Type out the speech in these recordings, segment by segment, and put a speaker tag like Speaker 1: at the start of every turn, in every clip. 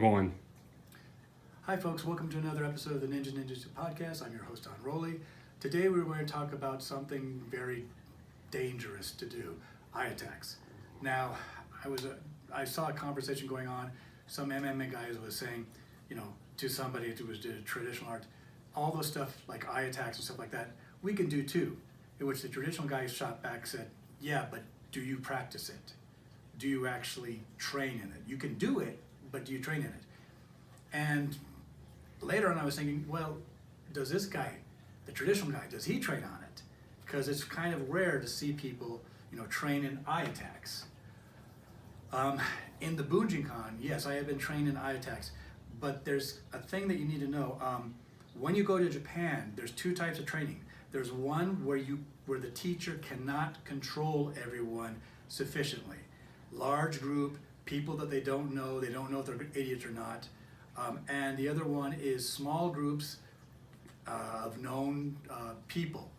Speaker 1: Going.
Speaker 2: Hi folks, welcome to another episode of the Ninjutsu podcast. I'm your host, Don Rowley. Today we're going to talk about something very dangerous to do, eye attacks. Now, I saw a conversation going on, some MMA guys was saying, to somebody who was doing traditional art, all those stuff like eye attacks and stuff like that, we can do too. In which the traditional guy shot back said, yeah, but do you practice it? Do you actually train in it? You can do it, but do you train in it? And later on I was thinking, well, does this guy, the traditional guy, does he train on it? Because it's kind of rare to see people, train in eye attacks. In the Bujinkan, yes, I have been trained in eye attacks, but there's a thing that you need to know. When you go to Japan, there's two types of training. There's one where the teacher cannot control everyone sufficiently. Large group, people that they don't know if they're idiots or not. And the other one is small groups of known people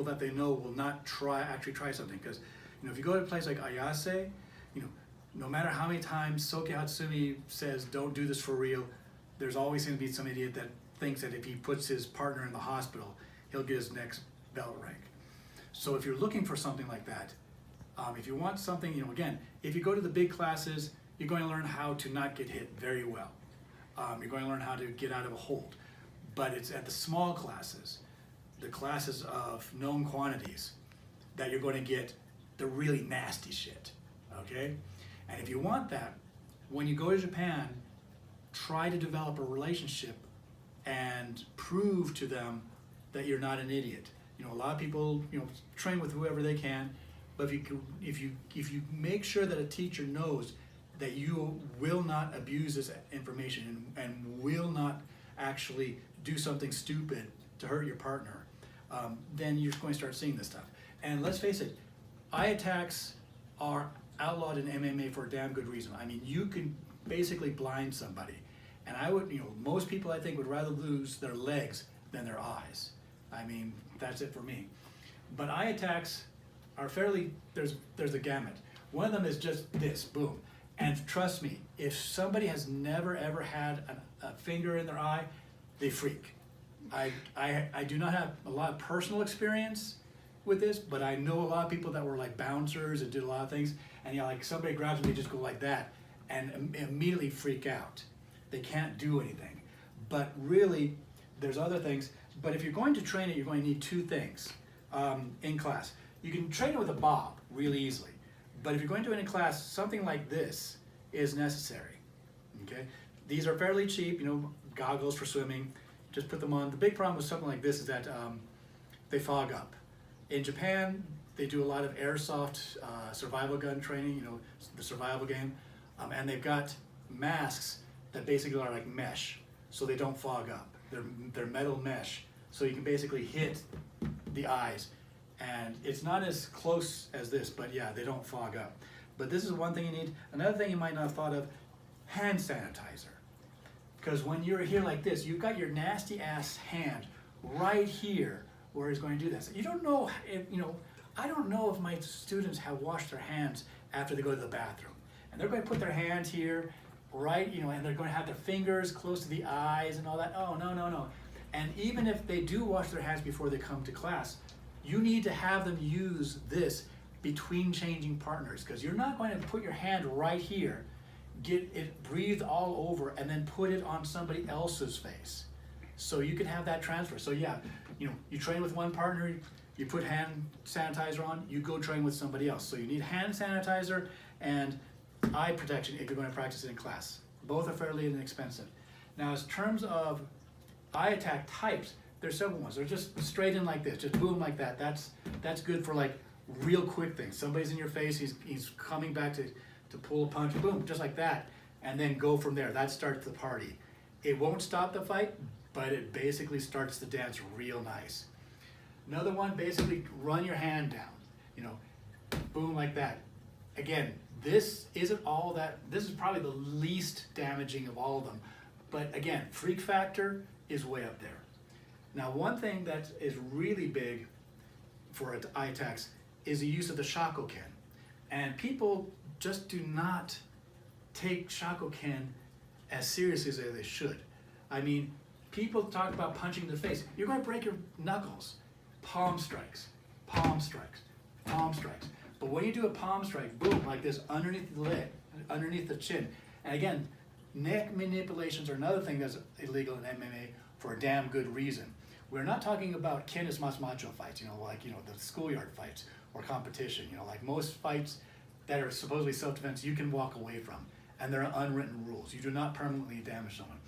Speaker 2: that they know will not actually try something. Because if you go to a place like Ayase, no matter how many times Soke Hatsumi says don't do this for real, there's always going to be some idiot that thinks that if he puts his partner in the hospital, he'll get his next belt rank. So if you're looking for something like that, if you want something, again, if you go to the big classes, you're going to learn how to not get hit very well. You're going to learn how to get out of a hold. But it's at the small classes, the classes of known quantities, that you're going to get the really nasty shit, okay? And if you want that, when you go to Japan, try to develop a relationship and prove to them that you're not an idiot. A lot of people, train with whoever they can, but if you make sure that a teacher knows that you will not abuse this information and will not actually do something stupid to hurt your partner, then you're going to start seeing this stuff. And let's face it, eye attacks are outlawed in MMA for a damn good reason. I mean, you can basically blind somebody. And I would, most people I think would rather lose their legs than their eyes. I mean, that's it for me. But eye attacks are there's a gamut. One of them is just this, boom. And trust me, if somebody has never ever had a finger in their eye, they freak. I do not have a lot of personal experience with this, but I know a lot of people that were like bouncers and did a lot of things, and like somebody grabs them, they just go like that and immediately freak out. They can't do anything. But really, there's other things. But if you're going to train it, you're going to need two things in class. You can train it with a bob really easily. But if you're going to do it in class, something like this is necessary, okay? These are fairly cheap, goggles for swimming, just put them on. The big problem with something like this is that they fog up. In Japan, they do a lot of airsoft survival gun training, the survival game, and they've got masks that basically are like mesh, so they don't fog up. They're metal mesh, so you can basically hit the eyes. And it's not as close as this, but yeah, they don't fog up. But this is one thing you need. Another thing you might not have thought of, hand sanitizer. Because when you're here like this, you've got your nasty ass hand right here where he's going to do this. You don't know if, I don't know if my students have washed their hands after they go to the bathroom. And they're going to put their hand here, right, and they're going to have their fingers close to the eyes and all that. Oh, no. And even if they do wash their hands before they come to class, you need to have them use this between changing partners, because you're not going to put your hand right here, get it breathed all over, and then put it on somebody else's face. So you can have that transfer. So yeah, you train with one partner, you put hand sanitizer on, you go train with somebody else. So you need hand sanitizer and eye protection if you're going to practice it in class. Both are fairly inexpensive. Now, in terms of eye attack types, there's several ones. They're just straight in like this, just boom like that. That's good for like real quick things. Somebody's in your face, he's coming back to pull a punch, boom, just like that, and then go from there. That starts the party. It won't stop the fight, but it basically starts the dance real nice. Another one, basically run your hand down, boom like that. Again, this isn't all that, this is probably the least damaging of all of them. But again, freak factor is way up there. Now, one thing that is really big for eye attacks is the use of the shakoken. And people just do not take shakoken as seriously as they should. I mean, people talk about punching the face. You're going to break your knuckles. Palm strikes, palm strikes, palm strikes. But when you do a palm strike, boom, like this underneath the lid, underneath the chin. And again, neck manipulations are another thing that's illegal in MMA for a damn good reason. We're not talking about Canis Mas Macho fights, like, the schoolyard fights or competition, like most fights that are supposedly self-defense, you can walk away from. And there are unwritten rules. You do not permanently damage someone.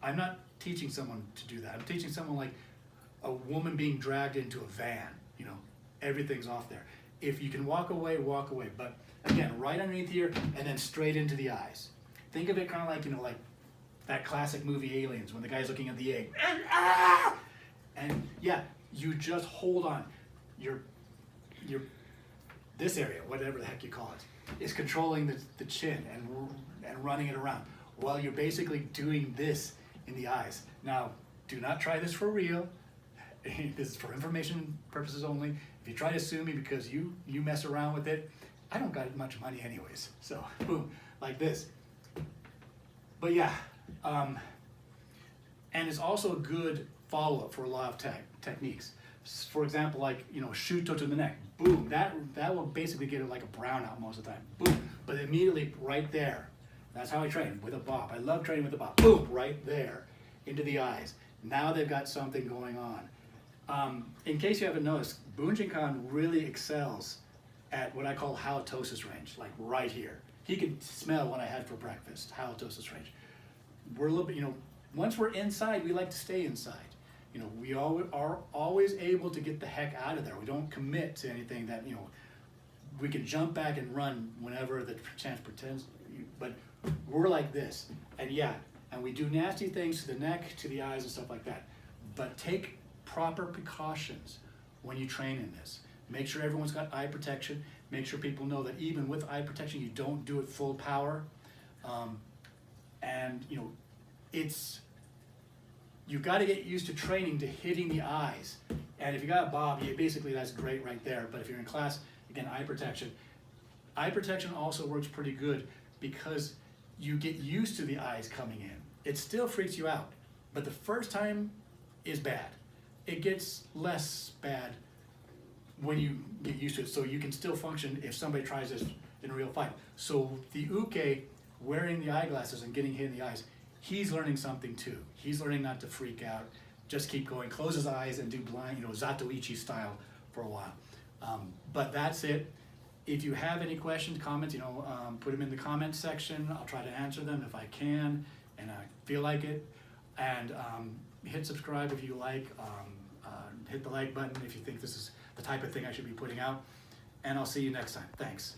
Speaker 2: I'm not teaching someone to do that. I'm teaching someone like a woman being dragged into a van, everything's off there. If you can walk away, walk away. But again, right underneath here and then straight into the eyes. Think of it kind of like, like that classic movie Aliens when the guy's looking at the egg. And yeah, you just hold on. This area, whatever the heck you call it, is controlling the chin and running it around while you're basically doing this in the eyes. Now, do not try this for real. This is for information purposes only. If you try to sue me because you mess around with it, I don't got much money anyways. So, boom, like this. But yeah, and it's also a good follow-up for a lot of techniques. For example, like, shuto to the neck. Boom, that will basically get it like a brownout most of the time. Boom, but immediately right there. That's how I train, with a bop. I love training with a bop. Boom, right there, into the eyes. Now they've got something going on. In case you haven't noticed, Bunjin-kan really excels at what I call halitosis range, like right here. He can smell what I had for breakfast, halitosis range. We're a little bit, once we're inside, we like to stay inside. We are always able to get the heck out of there. We don't commit to anything that, we can jump back and run whenever the chance pretends, but we're like this. And yeah, and we do nasty things to the neck, to the eyes and stuff like that. But take proper precautions when you train in this. Make sure everyone's got eye protection. Make sure people know that even with eye protection, you don't do it full power. And you've got to get used to training to hitting the eyes. And if you got a bob, basically that's great right there. But if you're in class, again, eye protection. Eye protection also works pretty good because you get used to the eyes coming in. It still freaks you out, but the first time is bad. It gets less bad when you get used to it, so you can still function if somebody tries this in a real fight. So the uke wearing the eyeglasses and getting hit in the eyes, he's learning something too. He's learning not to freak out, just keep going, close his eyes and do blind, Zatoichi style for a while. But that's it. If you have any questions, comments, put them in the comments section. I'll try to answer them if I can and I feel like it. And hit subscribe if you like. Hit the like button if you think this is the type of thing I should be putting out. And I'll see you next time. Thanks.